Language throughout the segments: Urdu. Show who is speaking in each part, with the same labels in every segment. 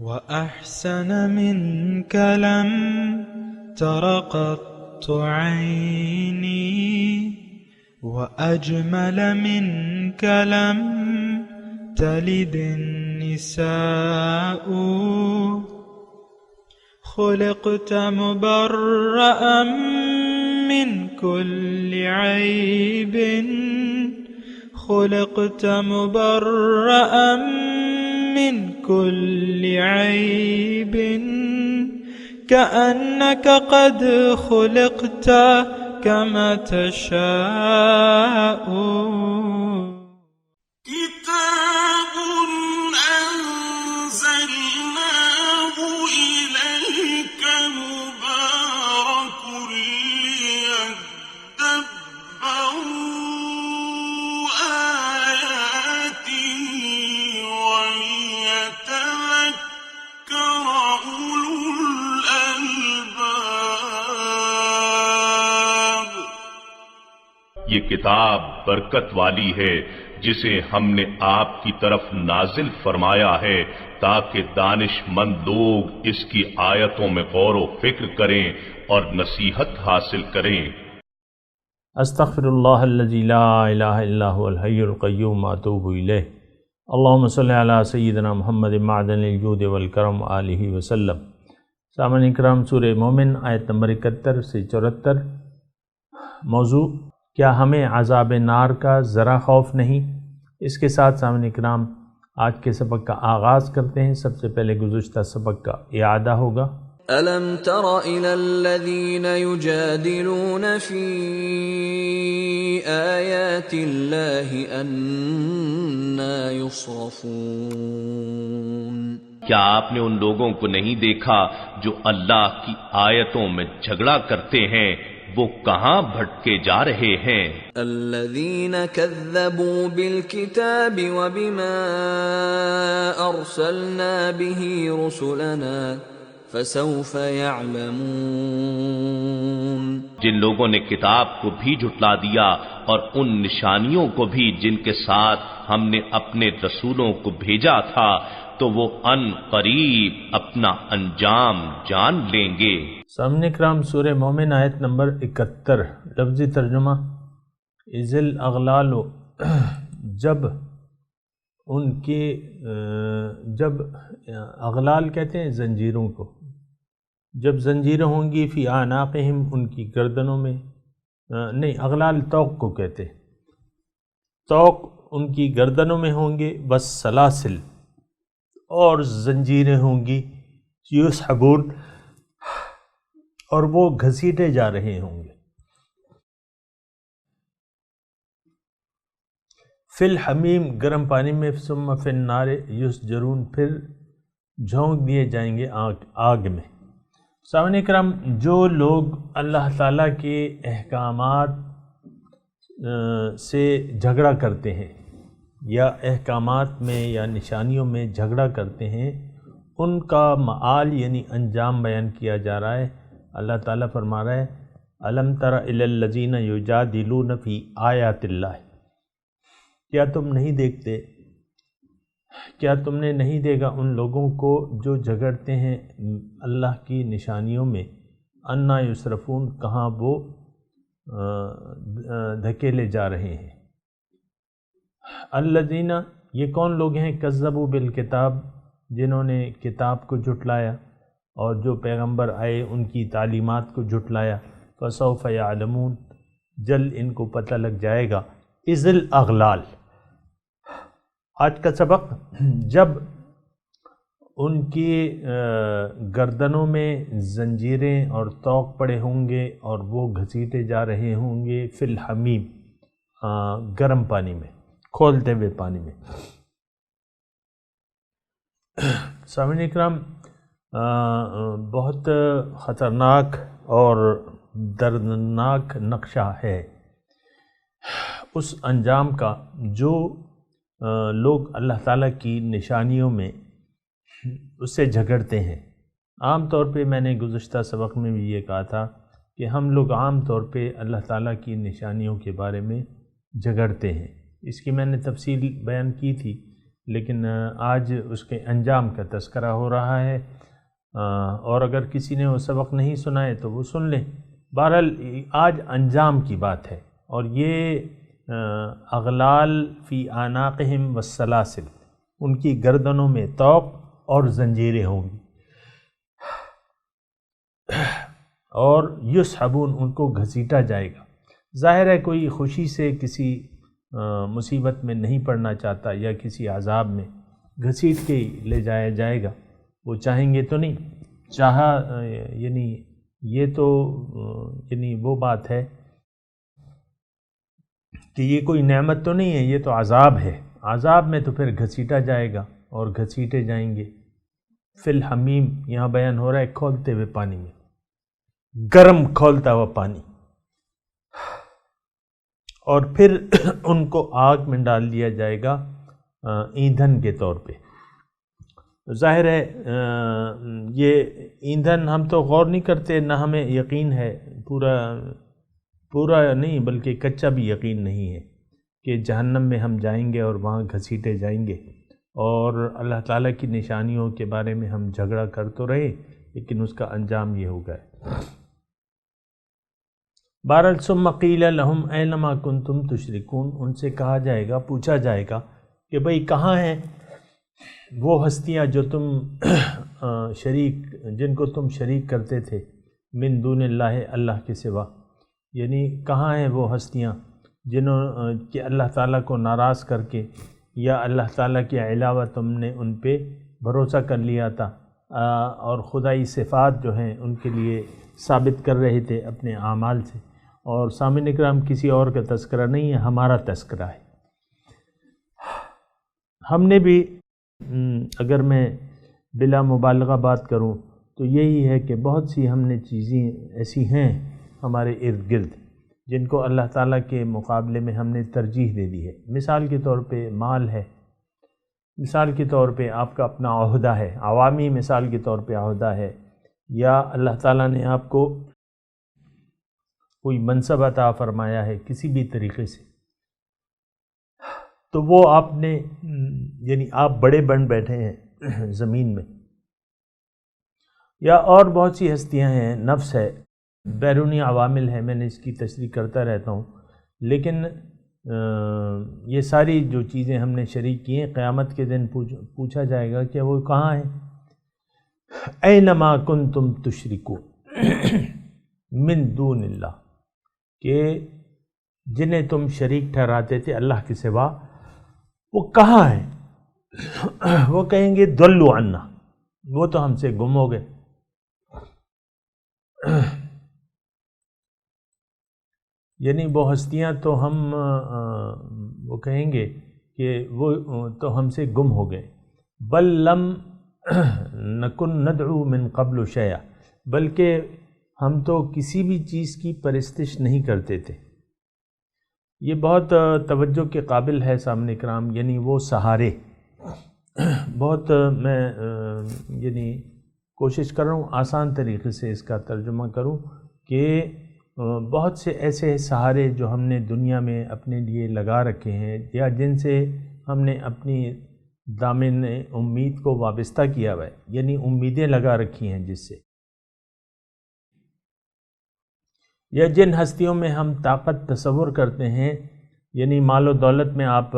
Speaker 1: وأحسن منك لم تر قط عيني وأجمل منك لم تلد النساء خلقت مبرأ من كل عيب خلقت مبرأ من كل عيب كأنك قد خلقت كما تشاء
Speaker 2: كتاب أنزلناه إليك مبارك ليدبروا آياته وليتذكر أولو الألباب۔
Speaker 3: یہ کتاب برکت والی ہے جسے ہم نے آپ کی طرف نازل فرمایا ہے تاکہ دانش مند لوگ اس کی آیتوں میں غور و فکر کریں اور نصیحت حاصل کریں۔
Speaker 4: استغفر اللہ الذی لا الہ الا هو الحی القیوم اتوب الیہ۔ اللہم صلی علی سیدنا محمد معدن الجود والکرم آلہ وسلم۔ سامعین اکرام، سورہ مومن آیت نمبر 71 سے 74۔ موضوع: کیا ہمیں عذاب نار کا ذرا خوف نہیں؟ اس کے ساتھ سامعین اکرام آج کے سبق کا آغاز کرتے ہیں۔ سب سے پہلے گزشتہ سبق کا اعادہ ہوگا۔
Speaker 5: أَلَمْ تَرَ إِلَى الَّذِينَ يُجَادِلُونَ فِي آيَاتِ اللَّهِ أَنَّى يُصْرَفُونَ؟
Speaker 3: کیا آپ نے ان لوگوں کو نہیں دیکھا جو اللہ کی آیتوں میں جھگڑا کرتے ہیں؟ وہ کہاں بھٹکے جا رہے ہیں؟
Speaker 5: الذين كذبوا بالكتاب وبما أرسلنا به رسلنا فسوف يعلمون۔
Speaker 3: جن لوگوں نے کتاب کو بھی جھٹلا دیا اور ان نشانیوں کو بھی جن کے ساتھ ہم نے اپنے رسولوں کو بھیجا تھا، تو وہ ان قریب اپنا انجام جان لیں گے۔
Speaker 4: سامعین اکرام، سورہ مومن آیت نمبر 71۔ لفظی ترجمہ: اذ الاغلال، جب اغلال کہتے ہیں زنجیروں کو، جب زنجیریں ہوں گی فی اعناقہم، ان کی گردنوں میں، نہیں، اغلال توق کو کہتے ہیں، توق ان کی گردنوں میں ہوں گے، بس سلاسل، اور زنجیریں ہوں گی، یسحبون، اور وہ گھسیٹے جا رہے ہوں گے۔ فی الحمیم، گرم پانی میں، ثم فی النار یسجرون، پھر جھونک دیے جائیں گے آگ میں۔ سامعین اکرام، جو لوگ اللہ تعالیٰ کے احکامات سے جھگڑا کرتے ہیں یا احکامات میں یا نشانیوں میں جھگڑا کرتے ہیں، ان کا مآل یعنی انجام بیان کیا جا رہا ہے۔ اللہ تعالیٰ فرما رہا ہے: الم تر الی الذین یجادلون فی آیات اللہ، کیا تم نہیں دیکھتے، کیا تم نے نہیں دیکھا ان لوگوں کو جو جھگڑتے ہیں اللہ کی نشانیوں میں، انا یصرفون، کہاں وہ دھکیلے جا رہے ہیں۔ الذین، یہ کون لوگ ہیں؟ کذبوا بالکتاب، جنہوں نے کتاب کو جھٹلایا اور جو پیغمبر آئے ان کی تعلیمات کو جھٹلایا۔ فسوف یعلمون، جلد ان کو پتہ لگ جائے گا۔ اذ الاغلال، آج کا سبق، جب ان کی گردنوں میں زنجیریں اور طوق پڑے ہوں گے اور وہ گھسیٹے جا رہے ہوں گے، فی الحمیم، گرم پانی میں، کھولتے ہوئے پانی میں۔ سامعین اکرام، بہت خطرناک اور دردناک نقشہ ہے اس انجام کا جو لوگ اللہ تعالیٰ کی نشانیوں میں اس سے جھگڑتے ہیں۔ عام طور پہ میں نے گزشتہ سبق میں بھی یہ کہا تھا کہ ہم لوگ عام طور پہ اللہ تعالیٰ کی نشانیوں کے بارے میں جھگڑتے ہیں۔ اس کی میں نے تفصیل بیان کی تھی لیکن آج اس کے انجام کا تذکرہ ہو رہا ہے، اور اگر کسی نے وہ سبق نہیں سنا ہے تو وہ سن لیں۔ بہرحال آج انجام کی بات ہے، اور یہ اغلال فی اعناقہم والسلاسل، ان کی گردنوں میں طوق اور زنجیریں ہوں گی، اور یسحبون، ان کو گھسیٹا جائے گا۔ ظاہر ہے کوئی خوشی سے کسی مصیبت میں نہیں پڑنا چاہتا یا کسی عذاب میں، گھسیٹ کے لے جایا جائے گا۔ وہ چاہیں گے تو نہیں، چاہا یعنی یہ تو یعنی وہ بات ہے کہ یہ کوئی نعمت تو نہیں ہے، یہ تو عذاب ہے۔ عذاب میں تو پھر گھسیٹا جائے گا اور گھسیٹے جائیں گے۔ فی الحمیم یہاں بیان ہو رہا ہے کھولتے ہوئے پانی میں، گرم کھولتا ہوا پانی، اور پھر ان کو آگ میں ڈال دیا جائے گا ایندھن کے طور پہ۔ ظاہر ہے یہ ایندھن ہم تو غور نہیں کرتے، نہ ہمیں یقین ہے، پورا نہیں بلکہ کچا بھی یقین نہیں ہے کہ جہنم میں ہم جائیں گے اور وہاں گھسیٹے جائیں گے، اور اللہ تعالیٰ کی نشانیوں کے بارے میں ہم جھگڑا کر تو رہے، لیکن اس کا انجام یہ ہوگا۔ بہرحال ثم قیل لہم اینما کنتم تشرکون، ان سے کہا جائے گا، پوچھا جائے گا کہ بھئی کہاں ہیں وہ ہستیاں جو تم جن کو تم شریک کرتے تھے، من دون اللہ، اللہ کے سوا، یعنی کہاں ہیں وہ ہستیاں جنہوں کہ اللہ تعالیٰ کو ناراض کر کے یا اللہ تعالیٰ کے علاوہ تم نے ان پہ بھروسہ کر لیا تھا، اور خدائی صفات جو ہیں ان کے لیے ثابت کر رہے تھے اپنے اعمال سے۔ اور سامعین اکرام، کسی اور کا تذکرہ نہیں ہے، ہمارا تذکرہ ہے۔ ہم نے بھی اگر میں بلا مبالغہ بات کروں تو یہی ہے کہ بہت سی ہم نے چیزیں ایسی ہیں ہمارے ارد گرد جن کو اللہ تعالیٰ کے مقابلے میں ہم نے ترجیح دے دی ہے۔ مثال کے طور پہ مال ہے، مثال کے طور پہ آپ کا اپنا عہدہ ہے، عوامی مثال کے طور پہ عہدہ ہے، یا اللہ تعالیٰ نے آپ کو کوئی منصب عطا فرمایا ہے کسی بھی طریقے سے، تو وہ آپ نے یعنی آپ بڑے بن بیٹھے ہیں زمین میں، یا اور بہت سی ہستیاں ہیں، نفس ہے، بیرونی عوامل ہیں، میں نے اس کی تشریح کرتا رہتا ہوں، لیکن یہ ساری جو چیزیں ہم نے شریک کی ہیں، قیامت کے دن پوچھا جائے گا کہ وہ کہاں ہیں۔ اینما کنتم تشرکون من دون اللہ، کہ جنہیں تم شریک ٹھہراتے تھے اللہ کے سوا، وہ کہاں ہیں؟ وہ کہیں گے ضلوا عنا، وہ تو ہم سے گم ہو گئے۔ یعنی وہ ہستیاں تو ہم وہ کہیں گے کہ وہ تو ہم سے گم ہو گئے۔ بل لم نکن ندعو من قبل شیئا، بلکہ ہم تو کسی بھی چیز کی پرستش نہیں کرتے تھے۔ یہ بہت توجہ کے قابل ہے سامنے کرام، یعنی وہ سہارے، بہت میں یعنی کوشش کر رہا ہوں آسان طریقے سے اس کا ترجمہ کروں کہ بہت سے ایسے سہارے جو ہم نے دنیا میں اپنے لیے لگا رکھے ہیں، یا جن سے ہم نے اپنی دامن امید کو وابستہ کیا ہوا ہے، یعنی امیدیں لگا رکھی ہیں جس سے، یا جن ہستیوں میں ہم طاقت تصور کرتے ہیں، یعنی مال و دولت میں آپ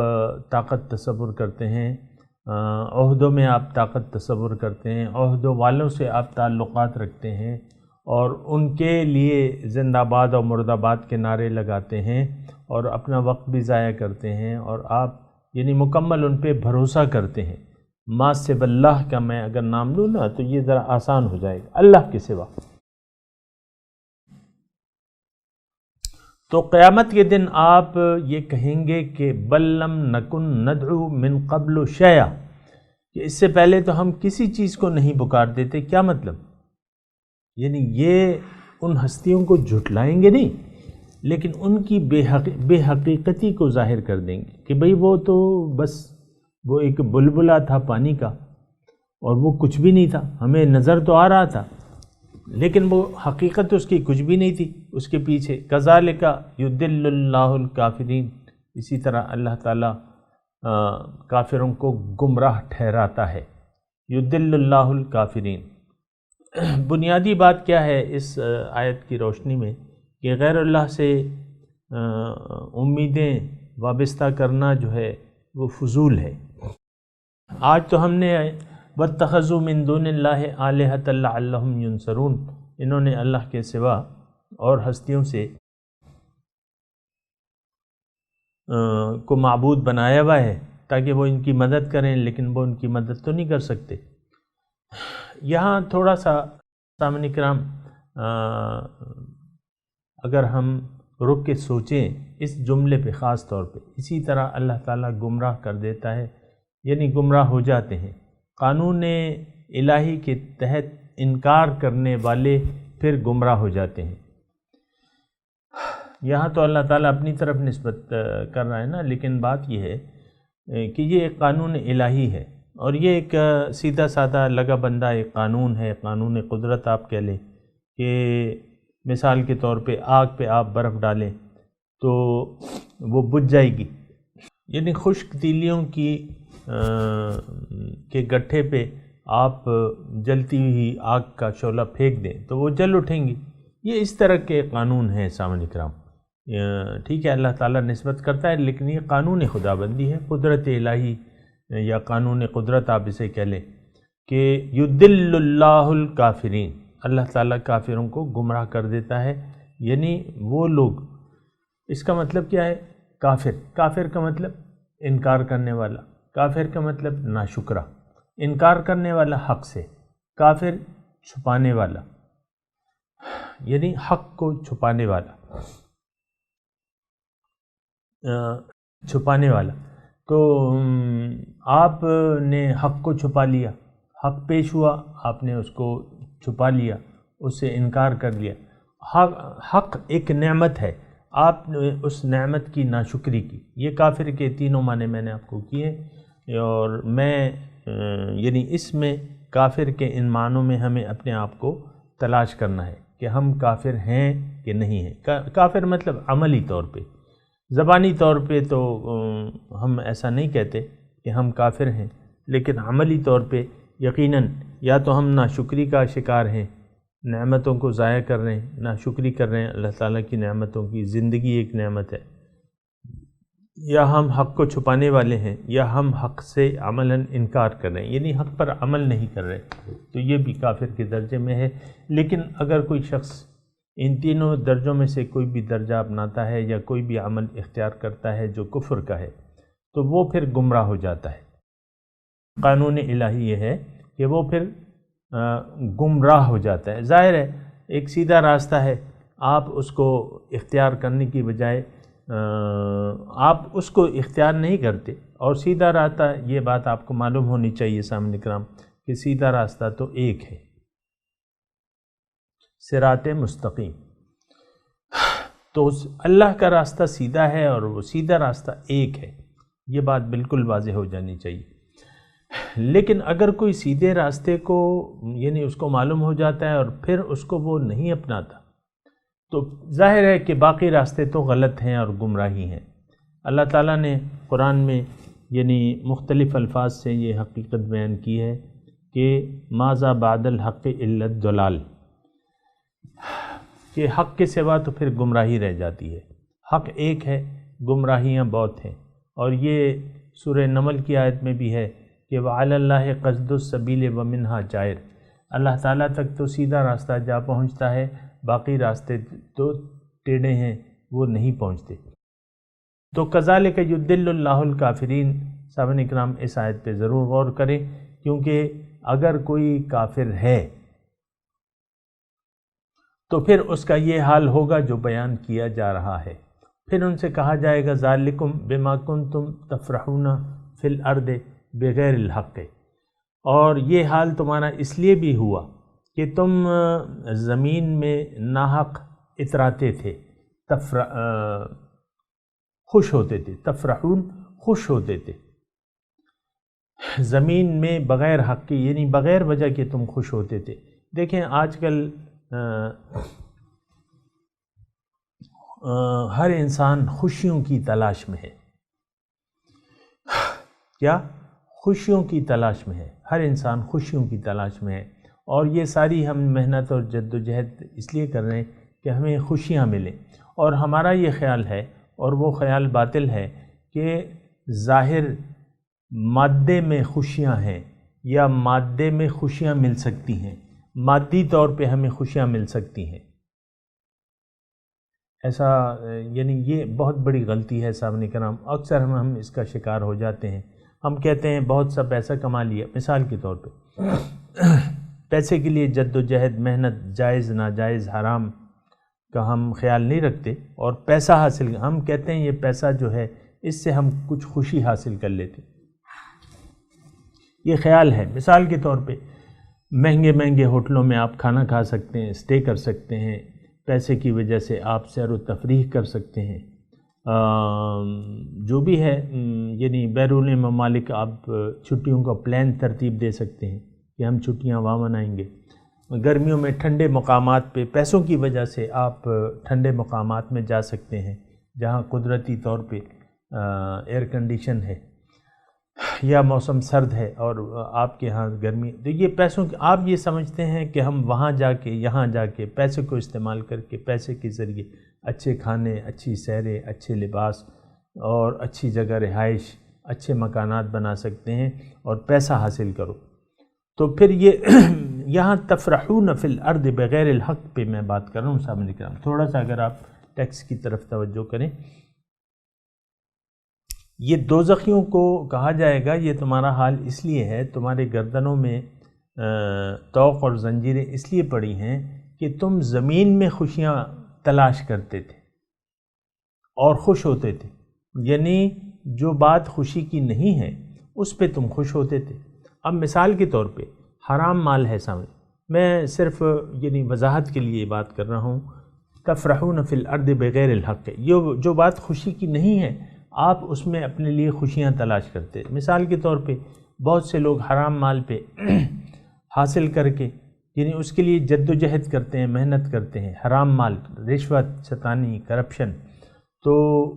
Speaker 4: طاقت تصور کرتے ہیں، عہدوں میں آپ طاقت تصور کرتے ہیں، عہدوں والوں سے آپ تعلقات رکھتے ہیں، اور ان کے لیے زندہ باد اور مردہ باد کے نعرے لگاتے ہیں، اور اپنا وقت بھی ضائع کرتے ہیں، اور آپ یعنی مکمل ان پہ بھروسہ کرتے ہیں۔ ما سوا اللہ کا میں اگر نام لوں نا تو یہ ذرا آسان ہو جائے گا، اللہ کے سوا۔ تو قیامت کے دن آپ یہ کہیں گے کہ بل لم نکن ندعو من قبل شیئا، کہ اس سے پہلے تو ہم کسی چیز کو نہیں پکارتے تھے۔ کیا مطلب؟ یعنی یہ ان ہستیوں کو جھٹلائیں گے نہیں، لیکن ان کی بے حقیقتی کو ظاہر کر دیں گے کہ بھئی وہ تو بس وہ ایک بلبلا تھا پانی کا، اور وہ کچھ بھی نہیں تھا، ہمیں نظر تو آ رہا تھا لیکن وہ حقیقت اس کی کچھ بھی نہیں تھی اس کے پیچھے۔ کذالک یضل اللہ الکافرین، اسی طرح اللہ تعالیٰ کافروں کو گمراہ ٹھہراتا ہے۔ یضل اللہ الکافرین۔ بنیادی بات کیا ہے اس آیت کی روشنی میں کہ غیر اللہ سے امیدیں وابستہ کرنا جو ہے وہ فضول ہے۔ آج تو ہم نے واتخذوا من دون اللہ آلہۃ لعلہم ینصرون، انہوں نے اللہ کے سوا اور ہستیوں سے کو معبود بنایا ہوا ہے تاکہ وہ ان کی مدد کریں، لیکن وہ ان کی مدد تو نہیں کر سکتے۔ یہاں تھوڑا سا سامعین کرام اگر ہم رک کے سوچیں اس جملے پہ، خاص طور پہ اسی طرح اللہ تعالیٰ گمراہ کر دیتا ہے، یعنی گمراہ ہو جاتے ہیں۔ قانون الہی کے تحت انکار کرنے والے پھر گمراہ ہو جاتے ہیں۔ یہاں تو اللہ تعالیٰ اپنی طرف نسبت کر رہا ہے نا، لیکن بات یہ ہے کہ یہ ایک قانون الہی ہے، اور یہ ایک سیدھا سادہ لگا بندہ ایک قانون ہے، قانون قدرت آپ کہہ لیں، کہ مثال کے طور پہ آگ پہ آپ برف ڈالیں تو وہ بجھ جائے گی، یعنی خشک تیلیوں کے گٹھے پہ آپ جلتی ہوئی آگ کا شعلہ پھینک دیں تو وہ جل اٹھیں گی۔ یہ اس طرح کے قانون ہیں سامعین کرام، ٹھیک ہے، اللہ تعالیٰ نسبت کرتا ہے، لیکن یہ قانون خدا بندی ہے، قدرت الہی یا قانون قدرت آپ اسے کہہ لیں، کہ یضل اللہ الکافرین، اللہ تعالیٰ کافروں کو گمراہ کر دیتا ہے، یعنی وہ لوگ، اس کا مطلب کیا ہے؟ کافر کا مطلب انکار کرنے والا، کافر کا مطلب ناشکرہ، انکار کرنے والا حق سے، کافر چھپانے والا، یعنی حق کو چھپانے والا۔ تو آپ نے حق کو چھپا لیا، حق پیش ہوا، آپ نے اس کو چھپا لیا، اس سے انکار کر لیا۔ حق ایک نعمت ہے، آپ نے اس نعمت کی ناشکری کی۔ یہ کافر کے تینوں معنی میں نے آپ کو کیے، اور یعنی اس میں کافر کے ان معنوں میں ہمیں اپنے آپ کو تلاش کرنا ہے کہ ہم کافر ہیں کہ نہیں ہیں۔ کافر مطلب عملی طور پہ، زبانی طور پہ تو ہم ایسا نہیں کہتے کہ ہم کافر ہیں، لیکن عملی طور پہ یقیناً یا تو ہم ناشکری کا شکار ہیں، نعمتوں کو ضائع کر رہے ہیں، ناشکری کر رہے ہیں اللہ تعالیٰ کی نعمتوں کی، زندگی ایک نعمت ہے، یا ہم حق کو چھپانے والے ہیں، یا ہم حق سے عملاً انکار کر رہے ہیں، یعنی حق پر عمل نہیں کر رہے، تو یہ بھی کافر کے درجے میں ہے۔ لیکن اگر کوئی شخص ان تینوں درجوں میں سے کوئی بھی درجہ اپناتا ہے یا کوئی بھی عمل اختیار کرتا ہے جو کفر کا ہے، تو وہ پھر گمراہ ہو جاتا ہے۔ قانون الہی یہ ہے کہ وہ پھر گمراہ ہو جاتا ہے۔ ظاہر ہے ایک سیدھا راستہ ہے، آپ اس کو اختیار کرنے کی بجائے آپ اس کو اختیار نہیں کرتے، اور سیدھا راستہ، یہ بات آپ کو معلوم ہونی چاہیے سامعین کرام، کہ سیدھا راستہ تو ایک ہے، صراط مستقیم۔ تو اللہ کا راستہ سیدھا ہے اور وہ سیدھا راستہ ایک ہے، یہ بات بالکل واضح ہو جانی چاہیے۔ لیکن اگر کوئی سیدھے راستے کو، یعنی اس کو معلوم ہو جاتا ہے اور پھر اس کو وہ نہیں اپناتا، تو ظاہر ہے کہ باقی راستے تو غلط ہیں اور گمراہی ہیں۔ اللہ تعالیٰ نے قرآن میں یعنی مختلف الفاظ سے یہ حقیقت بیان کی ہے کہ ماذا بعد الحق الا الضلال، کہ حق کے سوا تو پھر گمراہی رہ جاتی ہے۔ حق ایک ہے، گمراہیاں بہت ہیں، اور یہ سورہ نمل کی آیت میں بھی ہے کہ وَعَلَى اللَّهِ قَصْدُ السَّبِيلِ وَمِنْهَا جَائِرٌ، اللہ تعالیٰ تک تو سیدھا راستہ جا پہنچتا ہے، باقی راستے تو ٹیڑھے ہیں، وہ نہیں پہنچتے۔ تو کذالک یضل اللہ الکافرین، سامعین کرام اس آیت پہ ضرور غور کریں، کیونکہ اگر کوئی کافر ہے تو پھر اس کا یہ حال ہوگا جو بیان کیا جا رہا ہے۔ پھر ان سے کہا جائے گا ذالکم بما کنتم تفرحون فی الارض بغیر الحق، اور یہ حال تمہارا اس لیے بھی ہوا کہ تم زمین میں ناحق اتراتے تھے، خوش ہوتے تھے، تفرحون خوش ہوتے تھے زمین میں بغیر حق کی، یعنی بغیر وجہ کے تم خوش ہوتے تھے۔ دیکھیں آج کل ہر انسان خوشیوں کی تلاش میں ہے، کیا؟ خوشیوں کی تلاش میں ہے، ہر انسان خوشیوں کی تلاش میں ہے، اور یہ ساری ہم محنت اور جد و جہد اس لیے کر رہے ہیں کہ ہمیں خوشیاں ملیں، اور ہمارا یہ خیال ہے، اور وہ خیال باطل ہے، کہ ظاہر مادے میں خوشیاں ہیں یا مادے میں خوشیاں مل سکتی ہیں، مادی طور پہ ہمیں خوشیاں مل سکتی ہیں، ایسا یعنی یہ بہت بڑی غلطی ہے سامنے کرام، اکثر ہم اس کا شکار ہو جاتے ہیں۔ ہم کہتے ہیں بہت سا پیسہ کما لیا، مثال کے طور پہ پیسے کے لیے جد و جہد، محنت، جائز ناجائز، حرام کا ہم خیال نہیں رکھتے، اور پیسہ حاصل ہم کہتے ہیں یہ پیسہ جو ہے اس سے ہم کچھ خوشی حاصل کر لیتے، یہ خیال ہے۔ مثال کے طور پہ مہنگے مہنگے ہوٹلوں میں آپ کھانا کھا سکتے ہیں، اسٹے کر سکتے ہیں، پیسے کی وجہ سے آپ سیر و تفریح کر سکتے ہیں، جو بھی ہے، یعنی بیرون ممالک آپ چھٹیوں کا پلان ترتیب دے سکتے ہیں کہ ہم چھٹیاں وہاں منائیں گے۔ گرمیوں میں ٹھنڈے مقامات پہ پیسوں کی وجہ سے آپ ٹھنڈے مقامات میں جا سکتے ہیں جہاں قدرتی طور پہ ایئر کنڈیشن ہے، یا موسم سرد ہے اور آپ کے ہاں گرمی، تو یہ پیسوں کے آپ یہ سمجھتے ہیں کہ ہم وہاں جا کے، یہاں جا کے پیسے کو استعمال کر کے، پیسے کے ذریعے اچھے کھانے، اچھی سیریں، اچھے لباس اور اچھی جگہ رہائش، اچھے مکانات بنا سکتے ہیں اور پیسہ حاصل کرو۔ تو پھر یہ یہاں تفرحون فی الارض بغیر الحق پہ میں بات کر رہا ہوں سامنے کرام، تھوڑا سا اگر آپ ٹیکسٹ کی طرف توجہ کریں۔ یہ دوزخیوں کو کہا جائے گا یہ تمہارا حال اس لیے ہے، تمہارے گردنوں میں طوق اور زنجیریں اس لیے پڑی ہیں کہ تم زمین میں خوشیاں تلاش کرتے تھے اور خوش ہوتے تھے، یعنی جو بات خوشی کی نہیں ہے اس پہ تم خوش ہوتے تھے۔ اب مثال کے طور پہ حرام مال ہے سامنے، میں صرف یعنی وضاحت کے لیے بات کر رہا ہوں، تفرحون فی الارض بغیر الحق، یہ جو بات خوشی کی نہیں ہے آپ اس میں اپنے لیے خوشیاں تلاش کرتے۔ مثال کے طور پہ بہت سے لوگ حرام مال پہ حاصل کر کے یعنی اس کے لیے جد و جہد کرتے ہیں، محنت کرتے ہیں، حرام مال، رشوت، ستانی، کرپشن، تو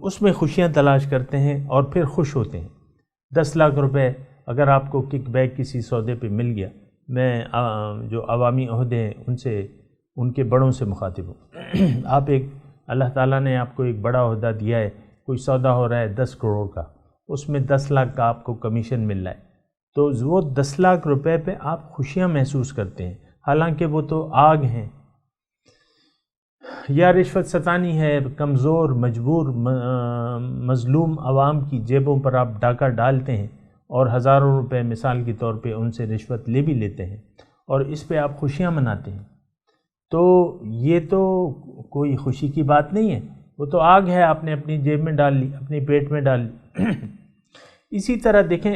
Speaker 4: اس میں خوشیاں تلاش کرتے ہیں اور پھر خوش ہوتے ہیں۔ 10 لاکھ روپے اگر آپ کو کک بیک کسی سودے پہ مل گیا، میں جو عوامی عہدے ہیں ان سے، ان کے بڑوں سے مخاطب ہوں، آپ ایک اللہ تعالیٰ نے آپ کو ایک بڑا عہدہ دیا ہے، کوئی سودا ہو رہا ہے 10 کروڑ کا، اس میں 10 لاکھ کا آپ کو کمیشن مل رہا ہے، تو وہ 10 لاکھ روپے پہ آپ خوشیاں محسوس کرتے ہیں، حالانکہ وہ تو آگ ہیں۔ یا رشوت ستانی ہے، کمزور، مجبور، مظلوم عوام کی جیبوں پر آپ ڈاکہ ڈالتے ہیں اور ہزاروں روپے مثال کے طور پہ ان سے رشوت لے بھی لیتے ہیں اور اس پہ آپ خوشیاں مناتے ہیں، تو یہ تو کوئی خوشی کی بات نہیں ہے، وہ تو آگ ہے، آپ نے اپنی جیب میں ڈال لی، اپنے پیٹ میں ڈال لی۔ اسی طرح دیکھیں،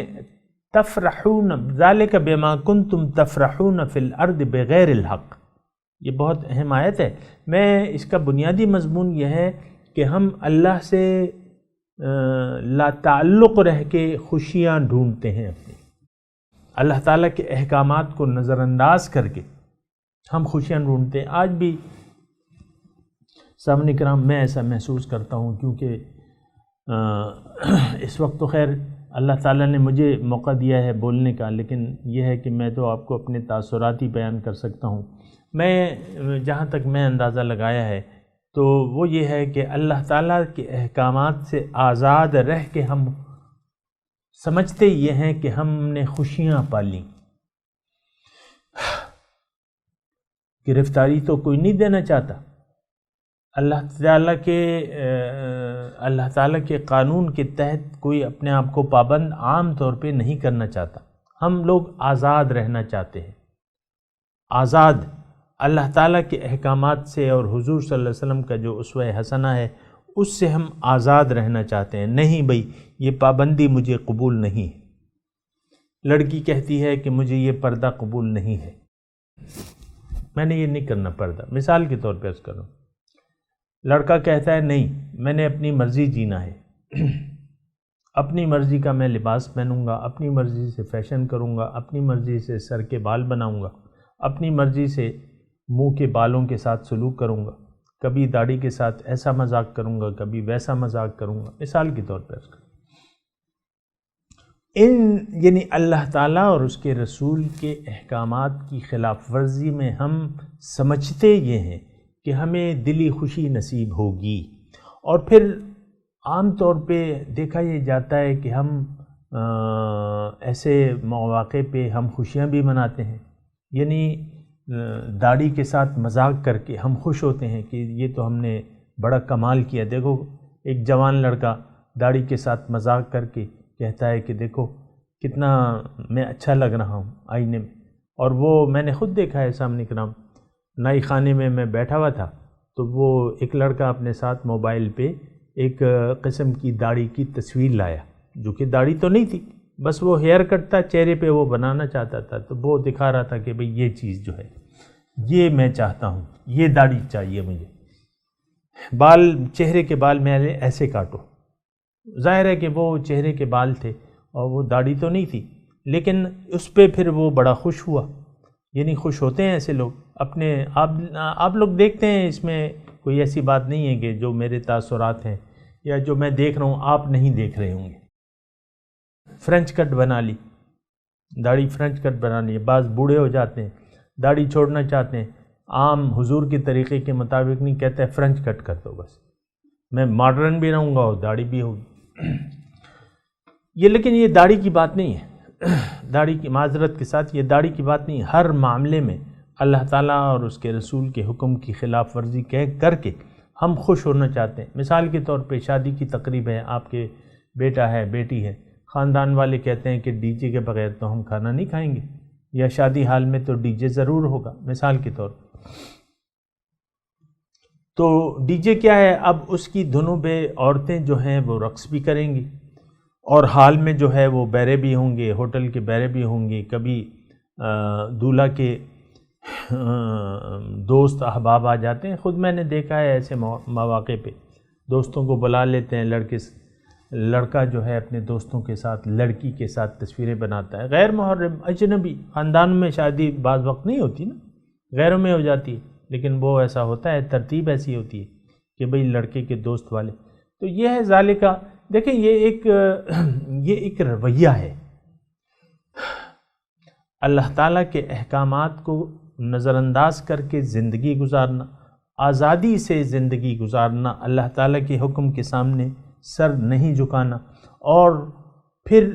Speaker 4: تفرحون ذالک بما کنتم تفرحون فی الارض بغیر الحق، یہ بہت اہم آیت ہے۔ میں اس کا بنیادی مضمون یہ ہے کہ ہم اللہ سے لا تعلق رہ کے خوشیاں ڈھونڈتے ہیں اپنی، اللہ تعالیٰ کے احکامات کو نظر انداز کر کے ہم خوشیاں ڈھونڈتے ہیں۔ آج بھی سامنے کرام میں ایسا محسوس کرتا ہوں، کیونکہ اس وقت تو خیر اللہ تعالیٰ نے مجھے موقع دیا ہے بولنے کا، لیکن یہ ہے کہ میں تو آپ کو اپنے تاثرات ہی بیان کر سکتا ہوں۔ میں جہاں تک میں اندازہ لگایا ہے تو وہ یہ ہے کہ اللہ تعالیٰ کے احکامات سے آزاد رہ کے ہم سمجھتے یہ ہیں کہ ہم نے خوشیاں پالیں۔ گرفتاری تو کوئی نہیں دینا چاہتا، اللہ تعالیٰ کے قانون کے تحت کوئی اپنے آپ کو پابند عام طور پہ نہیں کرنا چاہتا، ہم لوگ آزاد رہنا چاہتے ہیں، آزاد اللہ تعالیٰ کے احکامات سے اور حضور صلی اللہ علیہ وسلم کا جو اسوہ حسنہ ہے اس سے ہم آزاد رہنا چاہتے ہیں۔ نہیں بھئی یہ پابندی مجھے قبول نہیں ہے، لڑکی کہتی ہے کہ مجھے یہ پردہ قبول نہیں ہے، میں نے یہ نہیں کرنا پردہ، مثال کے طور پہ عرض کروں، لڑکا کہتا ہے نہیں میں نے اپنی مرضی جینا ہے، اپنی مرضی کا میں لباس پہنوں گا، اپنی مرضی سے فیشن کروں گا، اپنی مرضی سے سر کے بال بناؤں گا، اپنی مرضی سے منہ کے بالوں کے ساتھ سلوک کروں گا، کبھی داڑھی کے ساتھ ایسا مذاق کروں گا، کبھی ویسا مذاق کروں گا، مثال کے طور پر یعنی اللہ تعالیٰ اور اس کے رسول کے احکامات کی خلاف ورزی میں ہم سمجھتے یہ ہیں کہ ہمیں دلی خوشی نصیب ہوگی، اور پھر عام طور پہ دیکھا یہ جاتا ہے کہ ہم ایسے مواقع پہ ہم خوشیاں بھی مناتے ہیں، یعنی داڑھی کے ساتھ مذاق کر کے ہم خوش ہوتے ہیں کہ یہ تو ہم نے بڑا کمال کیا۔ دیکھو ایک جوان لڑکا داڑھی کے ساتھ مذاق کر کے کہتا ہے کہ دیکھو کتنا میں اچھا لگ رہا ہوں آئینے میں، اور وہ میں نے خود دیکھا ہے سامنے کرام، نائی خانے میں بیٹھا ہوا تھا تو وہ ایک لڑکا اپنے ساتھ موبائل پہ ایک قسم کی داڑھی کی تصویر لایا، جو کہ داڑھی تو نہیں تھی، بس وہ ہیئر کٹ تھا، چہرے پہ وہ بنانا چاہتا تھا، تو وہ دکھا رہا تھا کہ بھئی یہ چیز جو ہے یہ میں چاہتا ہوں، یہ داڑھی چاہیے مجھے، بال چہرے کے بال میں ایسے کاٹو۔ ظاہر ہے کہ وہ چہرے کے بال تھے اور وہ داڑھی تو نہیں تھی، لیکن اس پہ پھر وہ بڑا خوش ہوا۔ یعنی خوش ہوتے ہیں ایسے لوگ اپنے آپ لوگ دیکھتے ہیں، اس میں کوئی ایسی بات نہیں ہے کہ جو میرے تاثرات ہیں یا جو میں دیکھ رہا ہوں آپ نہیں دیکھ رہے ہوں گے۔ فرینچ کٹ بنا لی، داڑھی فرینچ کٹ بنا لی، بعض بوڑھے ہو جاتے ہیں داڑھی چھوڑنا چاہتے ہیں، عام حضور کے طریقے کے مطابق نہیں، کہتا ہے فرینچ کٹ کر دو، بس میں ماڈرن بھی رہوں گا اور داڑھی بھی ہوگی۔ یہ لیکن یہ داڑھی کی بات نہیں ہے، داڑھی کی معذرت کے ساتھ یہ داڑھی کی بات نہیں ہے۔ ہر معاملے میں اللہ تعالیٰ اور اس کے رسول کے حکم کی خلاف ورزی کر کے ہم خوش ہونا چاہتے ہیں۔ مثال کے طور پہ شادی کی تقریب ہے، آپ کے بیٹا ہے بیٹی ہے، خاندان والے کہتے ہیں کہ ڈی جے کے بغیر تو ہم کھانا نہیں کھائیں گے، یا شادی حال میں تو ڈی جے ضرور ہوگا، مثال کے طور پر۔ تو ڈی جے کیا ہے؟ اب اس کی دھنوں پہ عورتیں جو ہیں وہ رقص بھی کریں گی، اور حال میں جو ہے وہ بیرے بھی ہوں گے، ہوٹل کے بیرے بھی ہوں گے، کبھی دولہا کے دوست احباب آ جاتے ہیں، خود میں نے دیکھا ہے ایسے مواقع پہ دوستوں کو بلا لیتے ہیں، لڑکا جو ہے اپنے دوستوں کے ساتھ لڑکی کے ساتھ تصویریں بناتا ہے، غیر محرم اجنبی، خاندان میں شادی بعض وقت نہیں ہوتی نا، غیروں میں ہو جاتی ہے، لیکن وہ ایسا ہوتا ہے، ترتیب ایسی ہوتی ہے کہ بھئی لڑکے کے دوست والے۔ تو یہ ہے ذالکہ، دیکھیں یہ ایک رویہ ہے، اللہ تعالیٰ کے احکامات کو نظر انداز کر کے زندگی گزارنا، آزادی سے زندگی گزارنا، اللہ تعالیٰ کے حکم کے سامنے سر نہیں جھکانا، اور پھر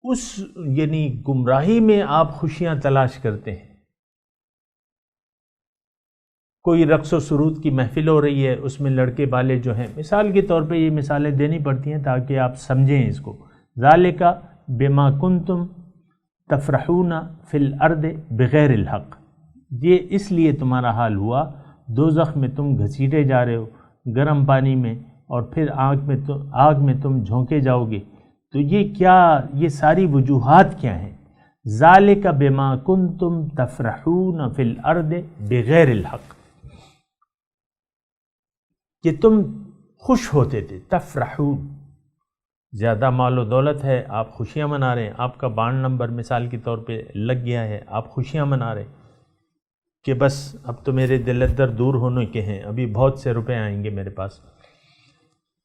Speaker 4: اس یعنی گمراہی میں آپ خوشیاں تلاش کرتے ہیں۔ کوئی رقص و سرود کی محفل ہو رہی ہے، اس میں لڑکے والے جو ہیں، مثال کے طور پہ یہ مثالیں دینی پڑتی ہیں تاکہ آپ سمجھیں اس کو، ذالک بما کنتم تفرحون فی الارض بغیر الحق، یہ اس لیے تمہارا حال ہوا، دوزخ میں تم گھسیٹے جا رہے ہو گرم پانی میں، اور پھر آگ میں تم جھونکے جاؤ گے۔ تو یہ کیا، یہ ساری وجوہات کیا ہیں؟ ذالک بما کنتم تفرحون فی الارض بغیر الحق، کہ تم خوش ہوتے تھے، تفرحون، زیادہ مال و دولت ہے، آپ خوشیاں منا رہے ہیں، آپ کا بانڈ نمبر مثال کے طور پہ لگ گیا ہے، آپ خوشیاں منا رہے ہیں کہ بس اب تو میرے دلدر دور ہونے کے ہیں، ابھی بہت سے روپے آئیں گے میرے پاس،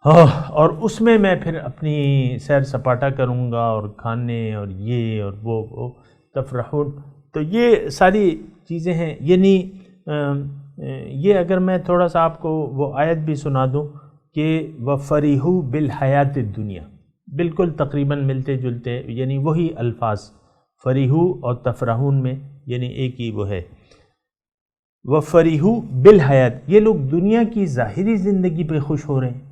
Speaker 4: اور اس میں میں پھر اپنی سیر سپاٹا کروں گا اور کھانے اور یہ اور وہ تفرحون۔ تو یہ ساری چیزیں ہیں، یعنی یہ اگر میں تھوڑا سا آپ کو وہ آیت بھی سنا دوں کہ وَفَرِحُوا بِالْحَيَاةِ الدُّنْيَا، بالکل تقریباً ملتے جلتے، یعنی وہی الفاظ فریحو اور تفرحون میں یعنی ایک ہی وہ ہے۔ وَفَرِحُوا بِالْحَيَاةِ، یہ لوگ دنیا کی ظاہری زندگی پہ خوش ہو رہے ہیں۔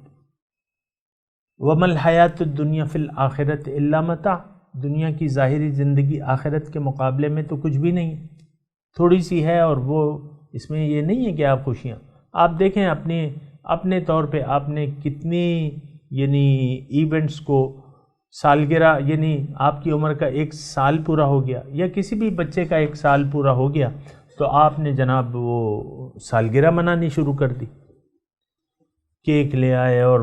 Speaker 4: وَمَا الْحَيَاةُ الدُّنْيَا فِي الْآخِرَةِ إِلَّا مَتَاعٌ، دنیا کی ظاہری زندگی آخرت کے مقابلے میں تو کچھ بھی نہیں، تھوڑی سی ہے، اور وہ اس میں یہ نہیں ہے کہ آپ خوشیاں، آپ دیکھیں اپنے طور پہ آپ نے کتنی یعنی ایونٹس کو، سالگرہ، یعنی آپ کی عمر کا 1 سال پورا ہو گیا یا کسی بھی بچے کا 1 سال پورا ہو گیا تو آپ نے جناب وہ سالگرہ منانی شروع کر دی، کیک لے آئے اور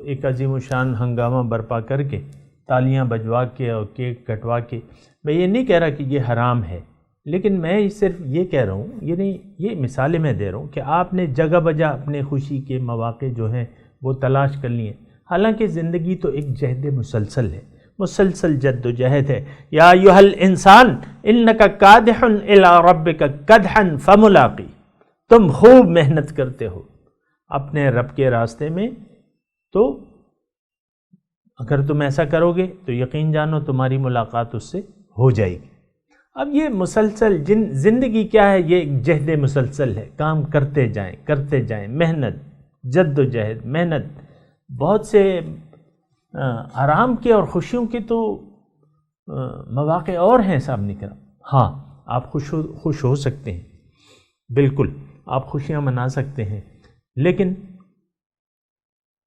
Speaker 4: ایک عظیم الشان ہنگامہ برپا کر کے، تالیاں بجوا کے اور کیک کٹوا کے۔ میں یہ نہیں کہہ رہا کہ یہ حرام ہے، لیکن میں صرف یہ کہہ رہا ہوں، یعنی یہ مثالیں میں دے رہا ہوں کہ آپ نے جگہ بجا اپنے خوشی کے مواقع جو ہیں وہ تلاش کر لیے، حالانکہ زندگی تو ایک جہد مسلسل ہے، مسلسل جد و جہد ہے. یا ایھا الانسان انک کادح الی ربک کدحا فملاقی، تم خوب محنت کرتے ہو اپنے رب کے راستے میں، تو اگر تم ایسا کرو گے تو یقین جانو تمہاری ملاقات اس سے ہو جائے گی. اب یہ مسلسل زندگی کیا ہے؟ یہ ایک جہد مسلسل ہے، کام کرتے جائیں، محنت، جد و جہد، محنت. بہت سے آرام کے اور خوشیوں کے تو مواقع اور ہیں صاحب نکرام. ہاں آپ خوش ہو سکتے ہیں، بالکل آپ خوشیاں منا سکتے ہیں، لیکن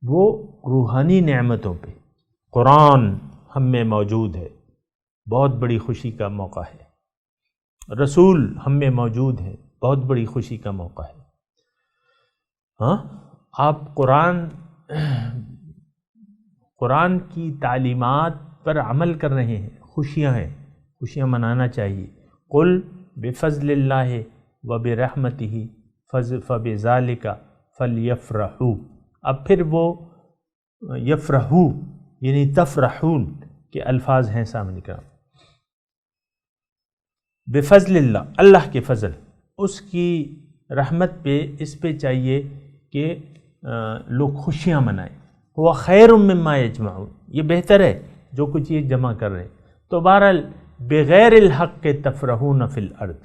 Speaker 4: وہ روحانی نعمتوں پہ قرآن ہم میں موجود ہے، بہت بڑی خوشی کا موقع ہے. رسول ہم میں موجود ہے، بہت بڑی خوشی کا موقع ہے. ہاں آپ قرآن کی تعلیمات پر عمل کر رہے ہیں، خوشیاں ہیں، خوشیاں منانا چاہیے. قل بفضل اللہ وبرحمتہ فبذالک فلیفرحوا. اب پھر وہ یفرحو یعنی تفرحون کے الفاظ ہیں سامنے کا. بفضل اللہ، اللہ کے فضل، اس کی رحمت پہ، اس پہ چاہیے کہ لوگ خوشیاں منائیں. وہ خیر مما یجمعون، یہ بہتر ہے جو کچھ یہ جمع کر رہے ہیں. تو بہرحال بغیر الحق کے تفرحون فی الارض،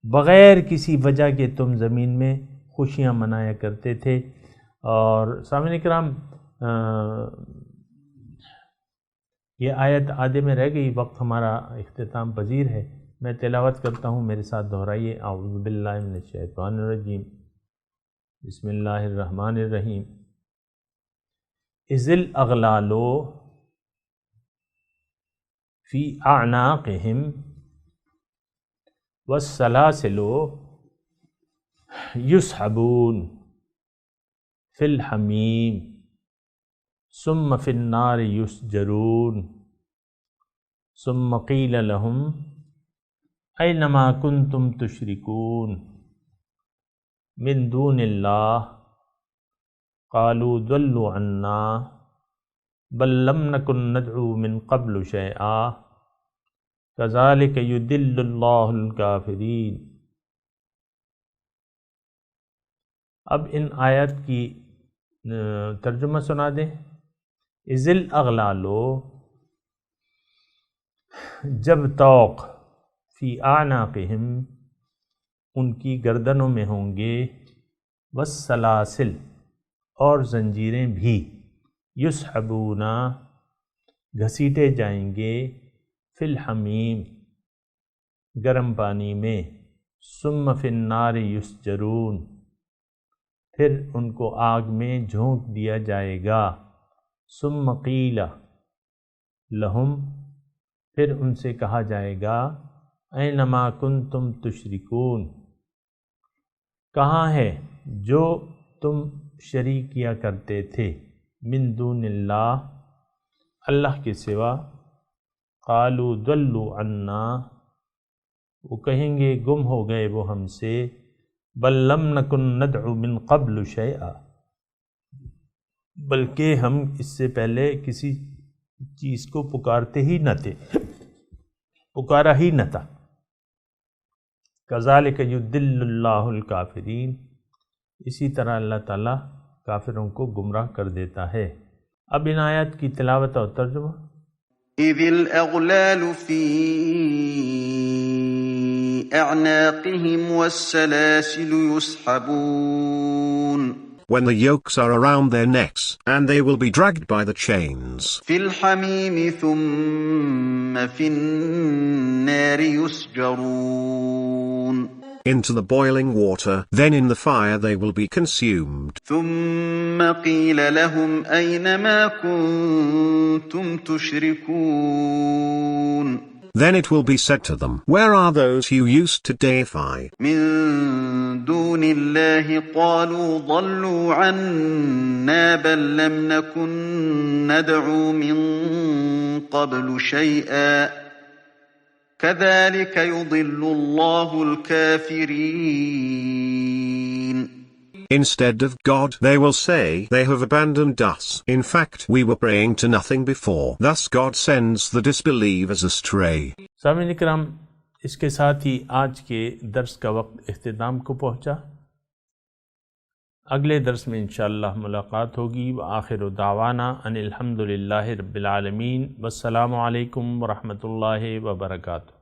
Speaker 4: بغیر کسی وجہ کے تم زمین میں خوشیاں منایا کرتے تھے. اور سامعین کرام یہ آیت آدھے میں رہ گئی، وقت ہمارا اختتام پذیر ہے. میں تلاوت کرتا ہوں، میرے ساتھ دہرائیے. اعوذ باللہ من الشیطان الرجیم، بسم اللہ الرحمن الرحیم. اذ الاغلال فی اعناقہم والسلاسل یسحبون فی الحمیم ثم فی النار یسجرون ثم قیل لهم اینما کنتم تشرکون من دون اللہ قالوا ضلوا عنا بل لم نکن ندعو من قبل شیئا کذالک یضل اللہ الکافرین. اب ان آیات کی ترجمہ سنا دیں. اذ الاغلال، جب طوق، فی اعناقہم، ان کی گردنوں میں ہوں گے، والسلاسل، اور زنجیریں بھی، یسحبون، گھسیٹے جائیں گے، فی الحمیم، گرم پانی میں، ثم فی النار یسجرون، پھر ان کو آگ میں جھونک دیا جائے گا. ثم قیل لہم، پھر ان سے کہا جائے گا، اینما کنتم تشرکون، کہاں ہے جو تم شریک کیا کرتے تھے، من دون اللہ، اللہ کے سوا. قالوا ضلوا عنا، وہ کہیں گے گم ہو گئے وہ ہم سے. بل لم نکن ندعو من قبل شیئا، بلکہ ہم اس سے پہلے کسی چیز کو پکارتے ہی نہ تھے، پکارا ہی نہ تھا. کذالک یضل اللہ الکافرین، اسی طرح اللہ تعالیٰ کافروں کو گمراہ کر دیتا ہے. اب ان آیات کی تلاوت اور ترجمہ.
Speaker 6: اذ الاغلال فی اعناقہم والسلاسل یسحبون.
Speaker 7: When the yokes are around their necks, and they will be dragged by the chains.
Speaker 6: فی الحمیم ثم فی النار یسجرون.
Speaker 7: Into the boiling water, then in the fire they will be consumed.
Speaker 6: ثم قیل لهم أين ما كنتم تشركون.
Speaker 7: Then it will be said to them, where are those you used to deify?
Speaker 6: من دون الله قالوا ضلوا عنا بل لم نكن ندعو من قبل شيئا كذلك يضل الله الكافرين.
Speaker 7: instead of God. They will say, they have abandoned us. In fact, we were praying to nothing before. Thus God sends the disbelievers astray.
Speaker 4: سامعین کرام، اس کے ساتھ ہی آج کے درس کا وقت اختتام کو پہنچا۔ اگلے درس میں انشاءاللہ ملاقات ہوگی۔ وآخر دعوانا ان الحمدللہ رب العالمین، والسلام علیکم ورحمۃ اللہ وبرکاتہ۔